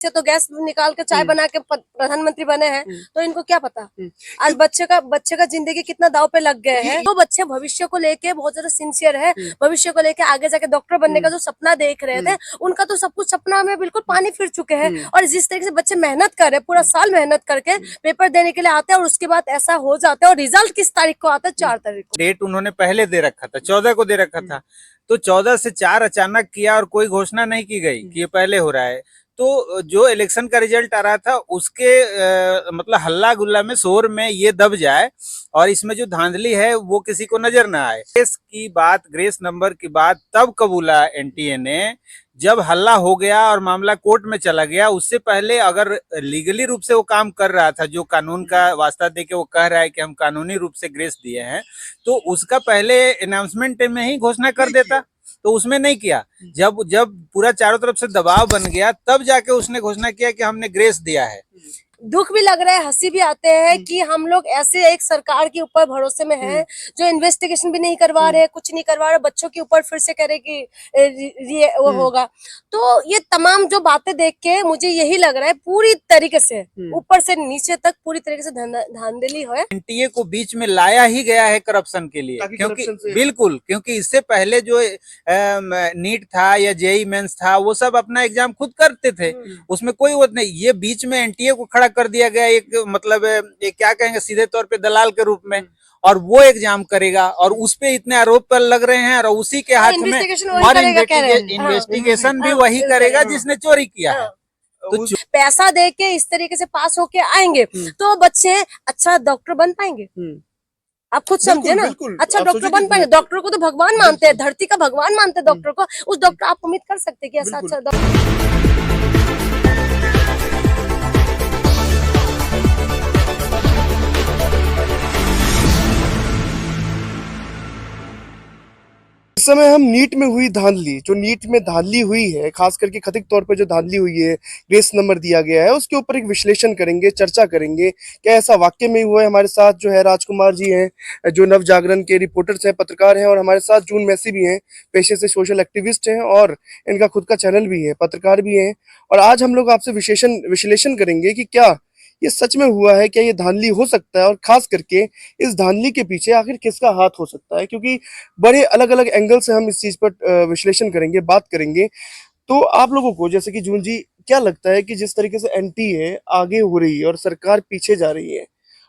से तो गैस निकाल के चाय बना के प्रधानमंत्री बने हैं, तो इनको क्या पता आज बच्चे का जिंदगी कितना दाव पे लग गए हैं। तो बच्चे भविष्य को लेके बहुत ज्यादा सिंसियर है, भविष्य को लेके आगे जाके डॉक्टर बनने का जो सपना देख रहे थे, उनका तो सब कुछ सपना में बिल्कुल पानी फिर चुके हैं। और जिस तरीके से बच्चे मेहनत कर रहे हैं, पूरा साल मेहनत करके पेपर देने के लिए आते हैं और उसके बाद ऐसा हो जाता है। और रिजल्ट किस तारीख को आता है? 4 तारीख को। डेट उन्होंने पहले दे रखा था, 14 को दे रखा था, तो 14 से 4 अचानक किया और कोई घोषणा नहीं की गई कि ये पहले हो रहा है। तो जो इलेक्शन का रिजल्ट आ रहा था उसके मतलब हल्ला गुल्ला में, शोर में ये दब जाए और इसमें जो धांधली है वो किसी को नजर ना आए। ग्रेस की बात, ग्रेस नंबर की बात तब कबूला एनटीए ने जब हल्ला हो गया और मामला कोर्ट में चला गया। उससे पहले अगर लीगली रूप से वो काम कर रहा था, जो कानून का वास्ता दे के वो कह रहा है कि हम कानूनी रूप से ग्रेस दिए हैं, तो उसका पहले अनाउंसमेंट में ही घोषणा कर देता। तो उसमें नहीं किया। जब जब पूरा चारों तरफ से दबाव बन गया तब जाके उसने घोषणा किया कि हमने ग्रेस दिया है। दुख भी लग रहा है, हंसी भी आते हैं कि हम लोग ऐसे एक सरकार के ऊपर भरोसे में हैं जो इन्वेस्टिगेशन भी नहीं करवा रहे, कुछ नहीं करवा रहे, बच्चों के ऊपर फिर से करे कि ये वो होगा। तो ये तमाम जो बातें देख के मुझे यही लग रहा है पूरी तरीके से ऊपर से नीचे तक पूरी तरीके से धांधली है। एनटीए को बीच में लाया ही गया है करप्शन के लिए, क्योंकि बिल्कुल, क्योंकि इससे पहले जो नीट था या जेई मेंस था वो सब अपना एग्जाम खुद करते थे, उसमें कोई वो नहीं। ये बीच में एनटीए को खड़ा कर दिया गया, एक मतलब एक क्या कहेंगे सीधे तौर पे दलाल के रूप में, और वो एग्जाम करेगा और उस पे इतने आरोप पर लग रहे हैं और उसी के हाथ में और इन्वेस्टिगेशन भी वही करेगा जिसने चोरी किया है। तो पैसा दे के इस तरीके से पास होके आएंगे तो बच्चे अच्छा डॉक्टर बन पाएंगे? आप खुद समझे ना, अच्छा डॉक्टर बन पाएंगे। डॉक्टर को तो भगवान मानते हैं, धरती का भगवान मानते हैं डॉक्टर को। उस डॉक्टर आप उम्मीद कर सकते हैं कि ऐसा अच्छा डॉक्टर। इस समय हम नीट में हुई धांधली, जो नीट में धांधली हुई है, खास करके कथित तौर पे जो धांधली हुई है, ग्रेस नंबर दिया गया है, उसके ऊपर एक विश्लेषण करेंगे, चर्चा करेंगे। क्या ऐसा वाकई में हुआ है? हमारे साथ जो है राजकुमार जी हैं, जो नव जागरण के रिपोर्टर्स हैं, पत्रकार हैं, और हमारे साथ जून मैसी भी हैं, पेशे से सोशल एक्टिविस्ट हैं और इनका खुद का चैनल भी है, पत्रकार भी हैं। और आज हम लोग आपसे विश्लेषण करेंगे कि क्या ये सच में हुआ है, क्या ये धांधली हो सकता है, और खास करके इस धांधली के पीछे आखिर किसका हाथ हो सकता है, क्योंकि बड़े अलग अलग एंगल से हम इस चीज पर विश्लेषण करेंगे, बात करेंगे। तो आप लोगों को, जैसे कि जून जी, क्या लगता है कि जिस तरीके से एनटीए आगे हो रही है और सरकार पीछे जा रही है,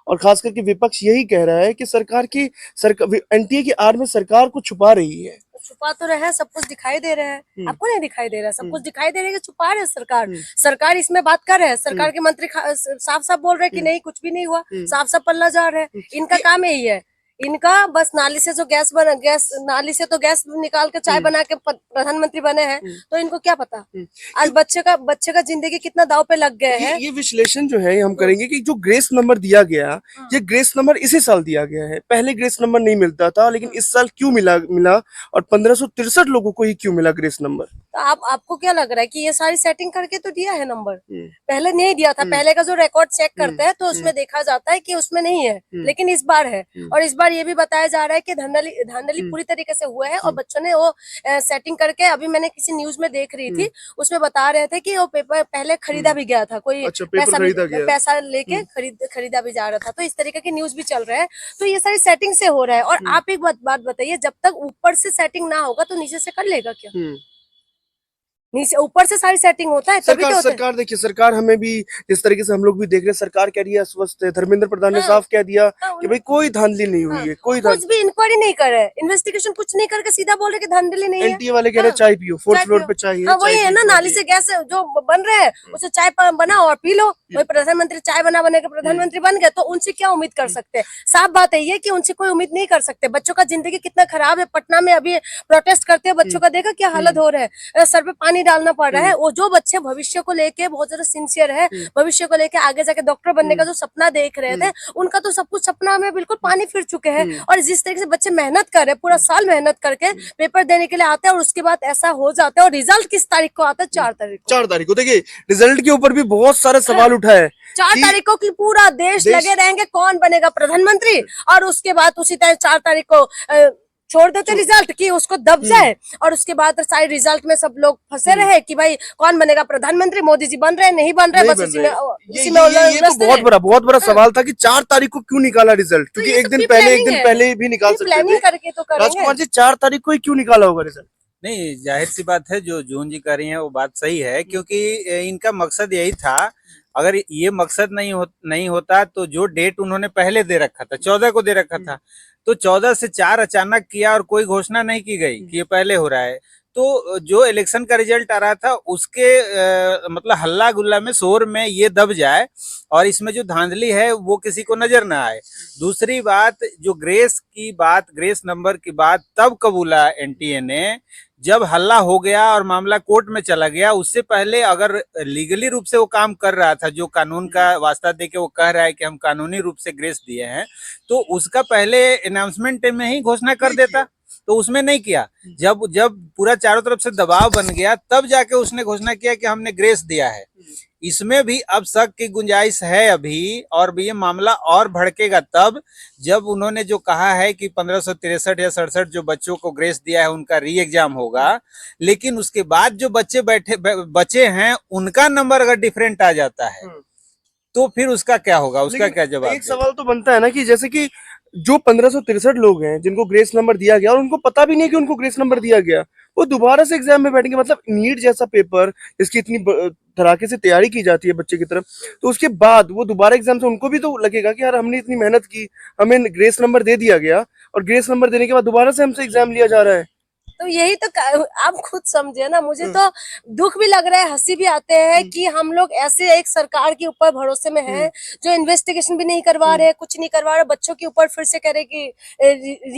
और खास करके विपक्ष यही कह रहा है कि एनटीए की आड़ में सरकार को छुपा रही है? छुपा तो रहे हैं, सब कुछ दिखाई दे रहा है। आपको नहीं दिखाई दे रहा है? सब कुछ दिखाई दे रहा है कि छुपा रहे हैं सरकार। सरकार इसमें बात कर रहे हैं, सरकार के मंत्री साफ साफ बोल रहे हैं कि नहीं कुछ भी नहीं हुआ, साफ साफ पल्ला जा रहा है। इनका काम यही है, इनका बस नाली से जो गैस नाली से तो गैस निकाल के चाय बना के प्रधानमंत्री बने हैं, तो इनको क्या पता आज बच्चे का जिंदगी कितना दाव पे लग गए हैं। ये विश्लेषण जो है हम करेंगे कि जो ग्रेस नंबर दिया गया, ये ग्रेस नंबर इसी साल दिया गया है। पहले ग्रेस नंबर नहीं मिलता था, लेकिन इस साल क्यों मिला और 1563 लोगों को ही क्यों मिला ग्रेस नंबर? तो आपको क्या लग रहा है कि ये सारी सेटिंग करके तो दिया है नंबर? पहले नहीं दिया था। पहले का जो रिकॉर्ड चेक करते हैं तो उसमें देखा जाता है कि उसमें नहीं है, लेकिन इस बार है। और इस बार ये भी बताया जा रहा है कि धांधली पूरी तरीके से हुआ है और बच्चों ने वो सेटिंग करके, अभी मैंने किसी न्यूज में देख रही थी, उसमें बता रहे थे कि वो पेपर पहले खरीदा भी गया था, कोई पैसा लेके खरीदा भी जा रहा था। तो इस तरीके की न्यूज भी चल रहा है। तो ये सारी सेटिंग से हो रहा है। और आप एक बात बताइए, जब तक ऊपर से सेटिंग ना होगा तो नीचे से कर लेगा क्या? नीचे ऊपर से सारी सेटिंग होता है तभी तो सरकार देखिए, सरकार हमें भी जिस तरीके से हम लोग भी देख रहे हैं, सरकार कह रही है अस्वस्थ है। धर्मेंद्र प्रधान ने साफ कह दिया कि भाई कोई धांधली नहीं हुई है, कुछ भी इंक्वायरी नहीं कर रहे, इन्वेस्टिगेशन कुछ नहीं करके सीधा बोल रहे कि धांधली नहीं है। एनटीए वाले कह रहे हैं चाय पियो, 4th फ्लोर पे चाय है। वही है ना, नाली से गैस जो बन रहे हैं उसे चाय बनाओ और पी लो। वही प्रधानमंत्री चाय बने के प्रधानमंत्री बन गए, तो उनसे क्या उम्मीद कर सकते हैं? साफ बात है ये कि उनसे कोई उम्मीद नहीं कर सकते। बच्चों का जिंदगी कितना खराब है। पटना में अभी प्रोटेस्ट करते हैं बच्चों का, देखा क्या हालत हो रहा है, सर पे पानी डालना पड़ रहा है। वो जो बच्चे भविष्य को लेके बहुत ज्यादा सिंसियर है, भविष्य को लेके आगे जाके डॉक्टर बनने का जो सपना देख रहे थे, उनका तो सब कुछ सपना में बिल्कुल पानी फिर चुके हैं। और जिस तरीके से बच्चे मेहनत कर रहे हैं, पूरा साल मेहनत करके पेपर देने के लिए आते हैं और उसके बाद ऐसा हो जाता है। और रिजल्ट किस तारीख को आता है? 4 तारीख को। 4 तारीख को। देखिए, रिजल्ट के ऊपर भी बहुत सारे सवाल उठा है। 4 तारीख को की पूरा देश लगे रहेंगे कौन बनेगा प्रधानमंत्री, और उसके बाद उसी तरह 4 तारीख को छोड़ देते रिजल्ट कि उसको दब जाए, और उसके बाद सारे रिजल्ट में सब लोग फंसे रहे कि भाई कौन बनेगा प्रधानमंत्री, मोदी जी बन रहे हैं नहीं बन रहे, बस उसी में ये तो बहुत बड़ा सवाल था कि 4 तारीख को क्यों निकाला रिजल्ट, क्योंकि एक दिन पहले भी निकाल सकते प्लानिंग थे। करके तो करेंगे। राजकुमार जी 4 तारीख को ही क्यों निकाला होगा रिजल्ट? नहीं, जाहिर सी बात है जो जून जी कर रही हैं वो बात सही है, क्योंकि इनका मकसद यही था। अगर ये मकसद नहीं होता तो जो डेट उन्होंने पहले दे रखा था 14 को दे रखा था, तो 14 से 4 अचानक किया और कोई घोषणा नहीं की गई कि ये पहले हो रहा है। तो जो इलेक्शन का रिजल्ट आ रहा था उसके मतलब हल्ला गुल्ला में, शोर में ये दब जाए और इसमें जो धांधली है वो किसी को नजर ना आए। दूसरी बात, जो ग्रेस नंबर की बात तब कबूला एनटीए ने जब हल्ला हो गया और मामला कोर्ट में चला गया। उससे पहले अगर लीगली रूप से वो काम कर रहा था, जो कानून का वास्ता दे के वो कह रहा है कि हम कानूनी रूप से ग्रेस दिए हैं, तो उसका पहले अनाउंसमेंट में ही घोषणा कर देता, तो उसमें नहीं किया। जब पूरा चारों तरफ से दबाव बन गया तब जाके उसने घोषणा किया कि हमने ग्रेस दिया है। इसमें भी अब शक की गुंजाइश है अभी, और भी ये मामला और भड़केगा तब जब उन्होंने जो कहा है कि 1563 या 67 जो बच्चों को ग्रेस दिया है उनका री एग्जाम होगा, लेकिन उसके बाद जो बचे हैं उनका नंबर अगर डिफरेंट आ जाता है तो फिर उसका क्या होगा, उसका क्या जवाब? एक सवाल तो बनता है ना कि जैसे कि जो 1563 लोग हैं जिनको ग्रेस नंबर दिया गया और उनको पता भी नहीं कि उनको ग्रेस नंबर दिया गया, वो दोबारा से एग्जाम में बैठेंगे। मतलब नीट जैसा पेपर जिसकी इतनी धड़ाके से तैयारी की जाती है बच्चे की तरफ, तो उसके बाद वो दोबारा एग्जाम से उनको भी तो लगेगा कि यार हमने इतनी मेहनत की, हमें ग्रेस नंबर दे दिया गया, और ग्रेस नंबर देने के बाद दोबारा से हमसे एग्जाम लिया जा रहा है। तो यही तो आप खुद समझे ना, मुझे तो दुख भी लग रहा है, हंसी भी आते हैं कि हम लोग ऐसे एक सरकार के ऊपर भरोसे में हैं जो इन्वेस्टिगेशन भी नहीं करवा रहे, कुछ नहीं करवा रहे, बच्चों के ऊपर फिर से करे कि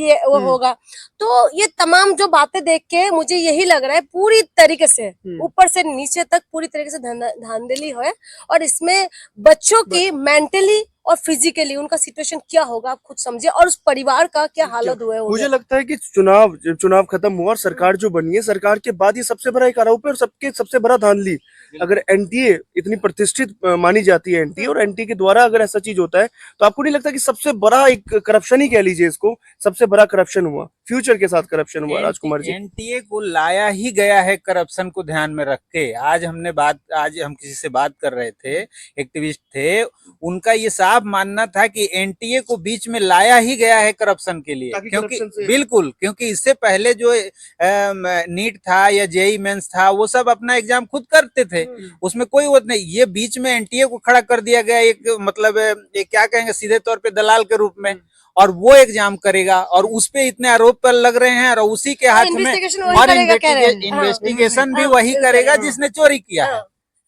ये वो होगा। तो ये तमाम जो बातें देख के मुझे यही लग रहा है पूरी तरीके से ऊपर से नीचे तक पूरी तरीके से धांधली है, और इसमें बच्चों की मेंटली और फिजिकली उनका सिचुएशन क्या होगा आप खुद समझिए, और उस परिवार का क्या हालत हुआ है। मुझे लगता है कि चुनाव खत्म हुआ और सरकार जो बनी है, सरकार के बाद ये सबसे बड़ा एक आरोप है और सबसे बड़ा धांधली। अगर एनटीए इतनी प्रतिष्ठित मानी जाती है एनटीए, और एनटीए के द्वारा अगर ऐसा चीज होता है, तो आपको नहीं लगता कि सबसे बड़ा एक करप्शन ही कह लीजिए इसको, सबसे बड़ा करप्शन हुआ, फ्यूचर के साथ करप्शन हुआ? राजकुमार जी, एनटीए को लाया ही गया है करप्शन को ध्यान में रख के। आज हम किसी से बात कर रहे थे, एक्टिविस्ट थे, उनका ये साफ मानना था कि एनटीए को बीच में लाया ही गया है करप्शन के लिए, क्योंकि बिल्कुल, क्योंकि इससे पहले जो नीट था या जेई मेंस था वो सब अपना एग्जाम खुद करते थे, उसमें कोई वो नहीं। ये बीच में एनटीए को खड़ा कर दिया गया एक, मतलब एक क्या कहेंगे, सीधे तौर पे दलाल के रूप में, और वो एग्जाम करेगा और उस पे इतने आरोप पर लग रहे हैं, और उसी के हाथ में और इन्वेस्टिगेशन भी वही करेगा जिसने चोरी किया है।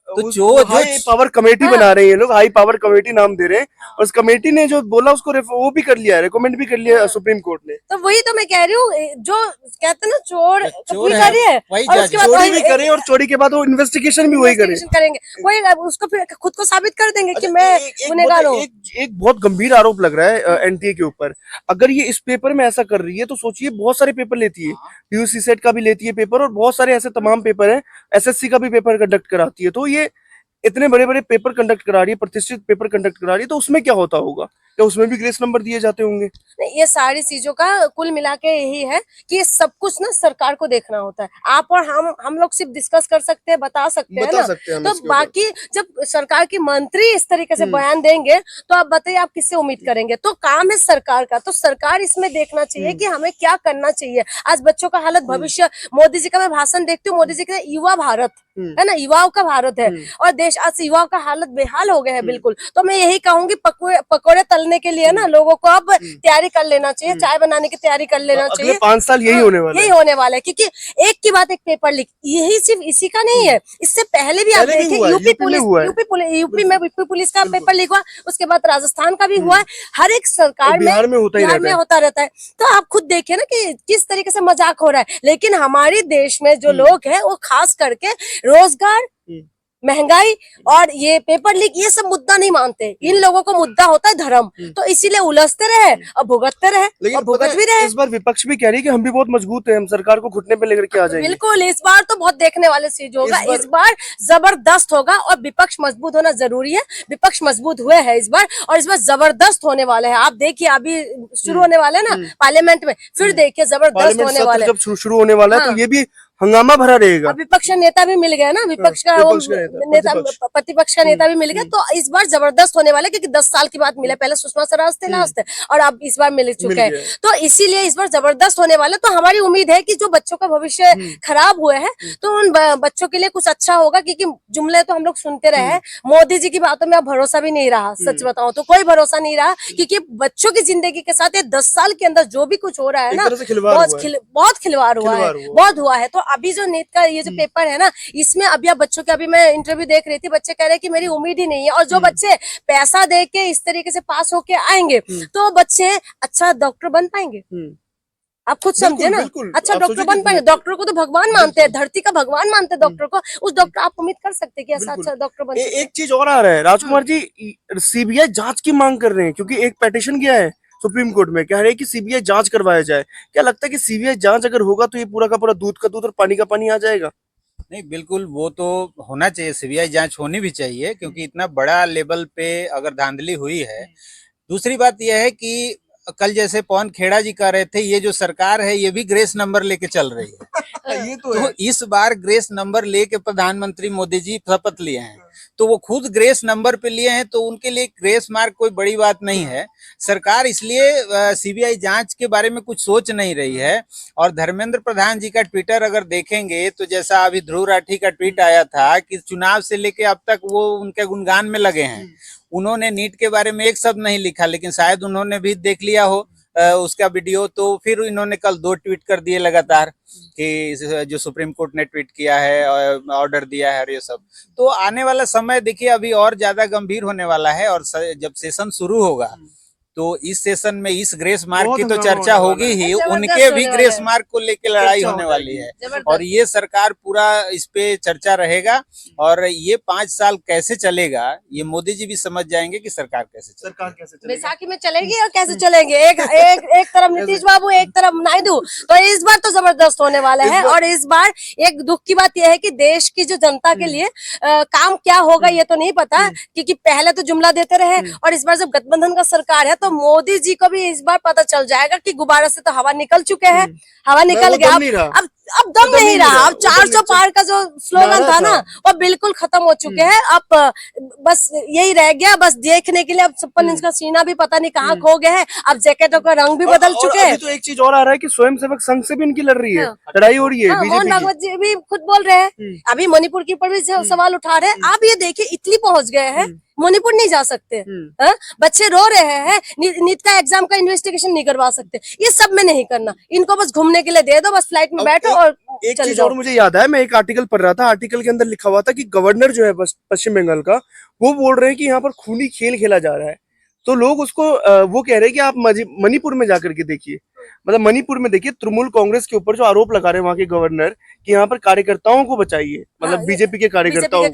तो जो हाई पावर कमेटी बना रहे हैं लोग, हाई पावर कमेटी नाम दे रहे हैं, और उस कमेटी ने जो बोला उसको वो भी कर लिया, रिकमेंड भी कर लिया सुप्रीम कोर्ट ने। तो वही तो मैं कह रही हूँ, जो कहते हैं ना चोर है, चोरी भी करे और चोरी के बाद वो इन्वेस्टिगेशन भी वही करेंगे, वही उसको फिर खुद को साबित कर देंगे कि मैं गुनहगार हूँ। एक बहुत गंभीर आरोप लग रहा है एनटीए के ऊपर। अगर ये इस पेपर में ऐसा कर रही है तो सोचिए बहुत सारे पेपर लेती है, यूसी सेट का भी लेती है पेपर, और बहुत सारे ऐसे तमाम पेपर है, एसएससी का भी पेपर कंडक्ट कराती है। तो ये इतने बड़े बड़े पेपर कंडक्ट करा रही है, प्रतिष्ठित पेपर कंडक्ट करा रही है, तो उसमें क्या होता होगा? क्या उसमें भी ग्रेस नंबर दिए जाते होंगे? ये सारी चीजों का कुल मिला के यही है कि ये सब कुछ ना सरकार को देखना होता है। आप और हम लोग सिर्फ डिस्कस कर सकते हैं, बता सकते हैं ना, तो बाकी जब सरकार की मंत्री इस तरीके से बयान देंगे तो आप बताइए आप किससे उम्मीद करेंगे? तो काम है सरकार का, तो सरकार इसमें देखना चाहिए कि हमें क्या करना चाहिए। आज बच्चों का हालत, भविष्य, मोदी जी का मैं भाषण देखती हूँ, मोदी जी का युवा भारत है ना, युवाओं का भारत है, और देश आज युवाओं का हालत बेहाल हो गया है बिल्कुल। तो मैं यही कहूंगी पकोड़े तलने के लिए ना लोगों को अब तैयारी कर लेना चाहिए, चाय बनाने की तैयारी कर लेना चाहिए। 5 साल यही होने वाला है, क्योंकि एक की बात, एक पेपर लीक, यही सिर्फ इसी का नहीं है, इससे पहले भी आप देखें यूपी पुलिस का पेपर लीक हुआ, उसके बाद राजस्थान का भी हुआ है, हर एक सरकार बिहार में होता रहता है। तो आप खुद देखिए ना कि किस तरीके से मजाक हो रहा है। लेकिन हमारे देश में जो लोग हैं वो खास करके रोजगार महंगाई और ये पेपर लीक, ये सब मुद्दा नहीं मानते। इन लोगों को मुद्दा होता है धर्म, तो इसीलिए उलझते रहे और भुगतते रहे लेकिन और भुगत भी रहे। इस बार विपक्ष भी कह रही है कि हम भी बहुत मजबूत हैं, हम सरकार को घुटने पे लेकर के आ जाएंगे। बिल्कुल, इस बार तो बहुत देखने वाले चीज होगा। इस बार जबरदस्त होगा और विपक्ष मजबूत होना जरूरी है। विपक्ष मजबूत हुए हैं इस बार, और इस बार जबरदस्त होने वाले हैं। आप देखिए, अभी शुरू होने वाले ना पार्लियामेंट में, फिर देखिए जबरदस्त होने वाले। जब शुरू होने वाला है तो ये भी हंगामा भरा रहेगा। अब विपक्ष का नेता भी मिल गया ना, विपक्ष का वो नेता, प्रतिपक्ष का नेता भी मिल गया, तो इस बार जबरदस्त होने वाले, क्योंकि 10 साल के बाद मिले। पहले सुषमा स्वराज थे लास्ट, और अब इस बार मिल चुके हैं, तो इसीलिए इस बार जबरदस्त होने वाले। तो हमारी उम्मीद है कि जो बच्चों का भविष्य खराब हुए हैं, तो उन बच्चों के लिए कुछ अच्छा होगा। क्योंकि जुमले तो हम लोग सुनते रहे हैं, मोदी जी की बातों में अब भरोसा भी नहीं रहा। सच बताऊं तो कोई भरोसा नहीं रहा, क्योंकि बच्चों की जिंदगी के साथ ये 10 साल के अंदर जो भी कुछ हो रहा है ना, बहुत खिलवाड़ हुआ है, बहुत हुआ है। तो अभी जो नीट का ये जो पेपर है ना, इसमें अभी आप बच्चों के, अभी मैं इंटरव्यू देख रही थी, बच्चे कह रहे हैं कि मेरी उम्मीद ही नहीं है। और जो बच्चे पैसा दे के इस तरीके से पास होके आएंगे, तो बच्चे अच्छा डॉक्टर बन पाएंगे। आप खुद समझे ना, अच्छा डॉक्टर बन पाएंगे। डॉक्टर को तो भगवान मानते हैं, धरती का भगवान मानते हैं डॉक्टर को। उस डॉक्टर, आप उम्मीद कर सकते हैं कि ऐसा अच्छा डॉक्टर बन। एक चीज और आ रहा है राजकुमार जी, सीबीआई जांच की मांग कर रहे हैं, क्योंकि एक पिटीशन गया है सुप्रीम कोर्ट में, कह रहे हैं कि सीबीआई जांच करवाया जाए। क्या लगता है कि सीबीआई जांच अगर होगा तो ये पूरा का पूरा दूध का दूध और पानी का पानी आ जाएगा? नहीं, बिल्कुल वो तो होना चाहिए, सीबीआई जांच होनी भी चाहिए, क्योंकि इतना बड़ा लेवल पे अगर धांधली हुई है। दूसरी बात यह है कि कल जैसे पवन खेड़ा जी कह रहे थे, ये जो सरकार है ये भी ग्रेस नंबर लेके चल रही है। ये तो तो इस बार ग्रेस नंबर लेके प्रधानमंत्री मोदी जी शपथ लिए हैं, तो वो खुद ग्रेस नंबर पे लिए हैं, तो उनके लिए ग्रेस मार्क कोई बड़ी बात नहीं है। सरकार इसलिए सीबीआई जांच के बारे में कुछ सोच नहीं रही है। और धर्मेंद्र प्रधान जी का ट्विटर अगर देखेंगे, तो जैसा अभी ध्रुव राठी का ट्वीट आया था कि चुनाव से लेके अब तक वो उनके गुणगान में लगे हैं। उन्होंने नीट के बारे में एक शब्द नहीं लिखा, लेकिन शायद उन्होंने भी देख लिया हो उसका वीडियो, तो फिर इन्होंने कल 2 ट्वीट कर दिए लगातार कि जो सुप्रीम कोर्ट ने ट्वीट किया है और ऑर्डर दिया है और ये सब। तो आने वाला समय देखिए अभी और ज्यादा गंभीर होने वाला है, और जब सेशन शुरू होगा तो इस सेशन में इस ग्रेस मार्क की तो चर्चा होगी ही, उनके भी ग्रेस मार्क को लेके लड़ाई होने वाली है। और ये सरकार पूरा इस पे चर्चा रहेगा, और ये 5 साल कैसे चलेगा ये मोदी जी भी समझ जाएंगे कि सरकार कैसे चलेगी। बैसाखी में चलेगी और कैसे चलेंगे। एक तरफ नीतीश बाबू, एक तरफ नायडू, तो इस बार तो जबरदस्त होने वाले हैं। और इस बार एक दुख की बात यह है कि देश की जो जनता के लिए काम क्या होगा ये तो नहीं पता, क्योंकि पहले तो जुमला देते रहे, और इस बार जब गठबंधन का सरकार है तो मोदी जी को भी इस बार पता चल जाएगा कि गुब्बारा से तो हवा निकल चुके हैं, हवा निकल गया। अब दम नहीं रहा। अब 400 पार का जो स्लोगन था ना, वो बिल्कुल खत्म हो चुके हैं। अब बस यही रह गया, बस देखने के लिए। अब 56 इंच का सीना भी पता नहीं कहाँ खो गया है। अब जैकेटों का रंग भी बदल चुके हैं। तो एक चीज और आ रहा है कि स्वयंसेवक संघ से भी इनकी लड़ रही है, लड़ाई हो रही है। मोहन भागवत जी भी खुद बोल रहे हैं, अभी मणिपुर के ऊपर भी सवाल उठा रहे हैं। आप ये देखिए, इटली पहुंच गए हैं, मणिपुर नहीं जा सकते। बच्चे रो रहे हैं, नीट का एग्जाम का इन्वेस्टिगेशन नहीं करवा सकते। ये सब में नहीं करना, इनको बस घूमने के लिए दे दो, बस फ्लाइट में बैठो और एक चीज और मुझे याद है, मैं एक आर्टिकल पढ़ रहा था, आर्टिकल के अंदर लिखा हुआ था कि गवर्नर जो है पश्चिम बंगाल का, वो बोल रहे हैं कि यहाँ पर खूनी खेल खेला जा रहा है। तो लोग उसको वो कह रहे हैं कि आप मणिपुर में जाकर के देखिए, मतलब मणिपुर में देखिए, तृणमूल कांग्रेस के ऊपर जो आरोप लगा रहे हैं वहाँ के गवर्नर कि यहाँ पर कार्यकर्ताओं को बचाइए, मतलब बीजेपी के कार्यकर्ताओं,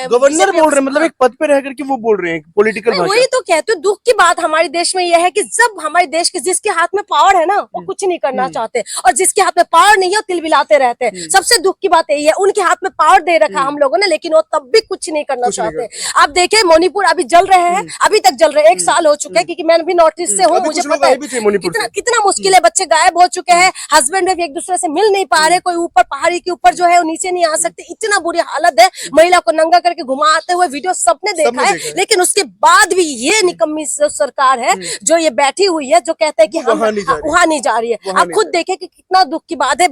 गवर्नर बोल रहे हैं, मतलब एक पद पे रह करके वो बोल रहे हैं पॉलिटिकल भाषा। वही तो कहते हो, दुख की बात हमारे देश में यह है कि जब हमारे देश के जिसके हाथ में पावर है ना, वो कुछ नहीं करना चाहते, और जिसके हाथ में पावर नहीं है वो तिलबिलाते रहते हैं। सबसे दुख की बात यही है, उनके हाथ में पावर दे रखा हम लोगों ने, लेकिन वो तब भी कुछ नहीं करना चाहते। आप देखें, मणिपुर अभी जल रहे हैं, अभी तक जल रहे हैं, 1 साल हो चुके हैं, क्योंकि मैं भी नॉर्थ ईस्ट से हूँ, मुझे पता है कितना मुश्किल है। बच्चे गायब हो चुके हैं, हस्बैंड वाइफ एक दूसरे से मिल नहीं पा रहे, कोई ऊपर पहाड़ी के ऊपर जो है वो नीचे नहीं आ सकते, इतना बुरी हालत है। महिला को नंगा करके घुमाते हुए वीडियो सबने देखा है, लेकिन उसके बाद भी ये निकम्मी सरकार है जो ये बैठी हुई है, जो कहते हैं कि हम वहां नहीं जा रही है। आप खुद देखें कि कितना दुख की बात है,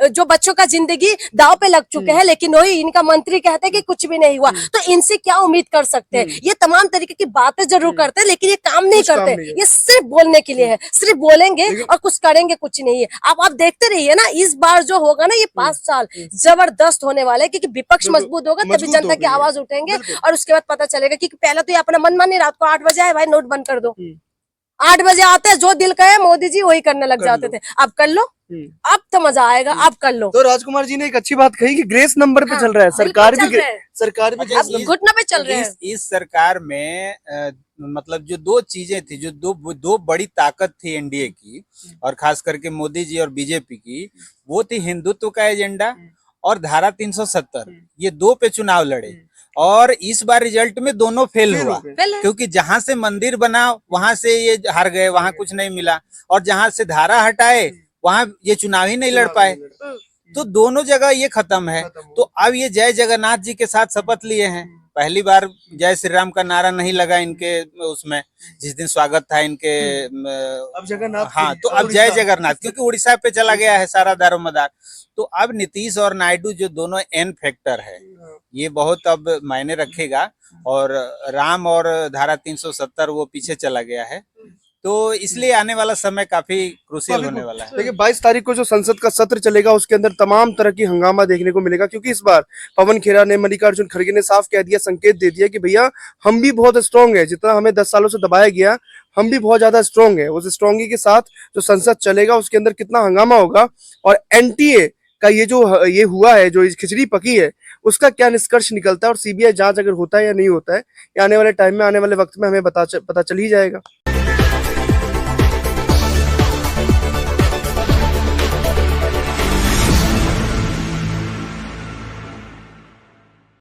जो बच्चों का जिंदगी दाव पे लग चुके हैं, लेकिन वही इनका मंत्री कहते हैं कि कुछ भी नहीं हुआ। तो इनसे क्या उम्मीद कर सकते हैं? ये तमाम तरीके की बातें जरूर करते हैं, लेकिन ये काम नहीं करते। ये सिर्फ बोलने के लिए है, सिर्फ बोलेंगे और कुछ करेंगे कुछ नहीं है। अब आप देखते रहिए ना, इस बार जो होगा ना, ये 5 साल जबरदस्त होने वाले हैं, क्योंकि विपक्ष मजबूत होगा तभी जनता की आवाज उठेंगे, और उसके बाद पता चलेगा। क्योंकि पहले तो ये अपना मन मानी, रात को 8 बजे आए, भाई नोट बंद कर दो, 8 बजे आते हैं, जो दिल कहे मोदी जी वही करने लग जाते थे। अब कर लो, अब तो मजा आएगा, अब कर लो। तो राजकुमार जी ने एक अच्छी बात कही कि ग्रेस नंबर पे हाँ, चल रहा है, सरकार बिल्कुल भी चल रहा है। सरकार भी अच्छा, अब घुटनों पे चल रहे हैं। इस सरकार में मतलब जो दो चीजें थी, जो दो बड़ी ताकत थी एनडीए की, और खास करके मोदी जी और बीजेपी की, वो थी हिंदुत्व का एजेंडा और धारा 370। ये दो पे चुनाव लड़े और इस बार रिजल्ट में दोनों फेल हुआ, पहले क्योंकि जहां से मंदिर बना वहां से ये हार गए, वहां कुछ नहीं मिला, और जहां से धारा हटाए वहां ये चुनाव ही नहीं लड़ पाए। तो दोनों जगह ये खत्म है। तो अब ये जय जगन्नाथ जी के साथ शपथ लिए हैं। पहली बार जय श्री राम का नारा नहीं लगा इनके उसमें, जिस दिन स्वागत था इनके अब जगन्नाथ, हाँ, तो अब जय जगन्नाथ, क्योंकि उड़ीसा पे चला गया है सारा दारोमदार। तो अब नीतीश और नायडू जो दोनों एन फैक्टर है, ये बहुत अब मायने रखेगा। और राम और धारा 370 वो पीछे चला गया है, तो इसलिए आने वाला समय काफी क्रूशियल होने वाला है। देखिए 22 तारीख को जो संसद का सत्र चलेगा उसके अंदर तमाम तरह की हंगामा देखने को मिलेगा, क्योंकि इस बार पवन खेरा ने, मल्लिकार्जुन खड़गे ने साफ कह दिया, संकेत दे दिया कि भैया हम भी बहुत स्ट्रांग है, जितना हमें 10 सालों से दबाया गया हम भी बहुत ज्यादा स्ट्रांग है। उस स्ट्रांगी के साथ जो संसद चलेगा उसके अंदर कितना हंगामा होगा और एनटीए का ये जो ये हुआ है, जो खिचड़ी पकी है, उसका क्या निष्कर्ष निकलता है और सीबीआई जांच अगर होता है या नहीं होता है, ये आने वाले टाइम में, आने वाले वक्त में हमें पता चल ही जाएगा।